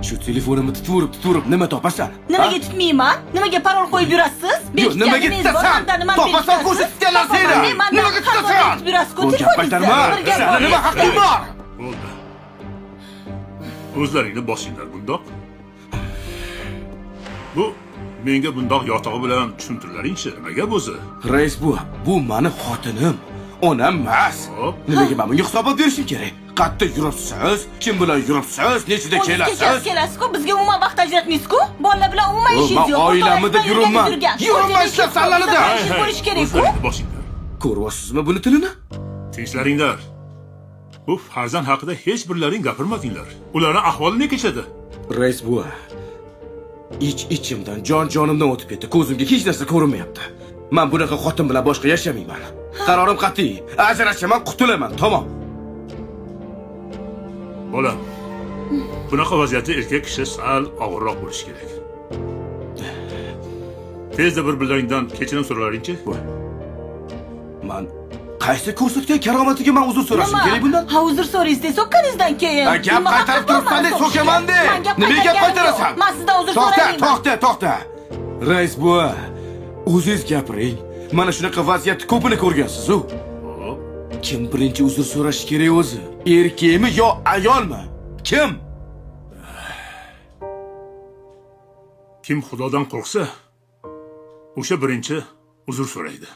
Shu telefonimni tutib nima topasan? Nimaga tutmayman? Nimaga parol qo'yib yurasiz? Yo'q, nimaga tutasan? Topasan ko'rsatganlar seni. Nimaga tutasan? Bu gap qaytarma. Seni nima haqqing bor? Bo'ldi. O'zlaringni bosinglar bundoq. Bu menga bundoq yotog'i bilan tushuntirlaringchi, nimaga o'zi? Rais bu meni xotinim. Onam emas. Hop. Nimaga men bunga hisobot berishim kerak? Qayerda yuribsiz? Kim bilan yuribsiz? Nechida kelasiz? Kelasiz-ku, bizga umuman vaqt ajratmaysiz-ku. Bolalar bilan umuman ishingiz yo'q. Men oilamda yuribman. Yuribman ishlab sallanida. Bo'lish kerak-ku. O'zlaringni bosinglar. Ko'ryapsizmi buni tilini? Tinchlaringlar. Bu farzand haqida hech birlaring gapirmadinglar. Ularning ahvoli ne kechadi? Rais buva. Ichimdan jonimdan o'tib ketdi. Ko'zimga hech narsa ko'rinmayapti. Men bunaqa xotin bilan boshqa yashamayman. Qarorim qat'iy. Ajrashaman, qutulaman, tamom. Bolam. Bunaqa vaziyatda erkak kishi sal og'irroq bo'lishi kerak. Tezda bir-birlaringdan kechirim so'ralaringchi? Men qaysi ko'rsatgan karomatiga men uzr so'rashim kerak bundan? Ha, uzr so'raysiz, so'kkaningizdan keyin. Gap qaytarib turibsan deb so'kaman de. Nimaga gap qaytarasan? Men sizdan uzr so'rayman. To'xta. Rais buva, o'zingiz gapiring. Mana shunaqa vaziyatni ko'pini ko'rgansiz-ku. Kim birinchi uzr so'rash kerak o'zi? Erkakmi yo ayolmi? Kim? Kim Xudodan qo'rqsa, o'sha birinchi uzr so'raydi.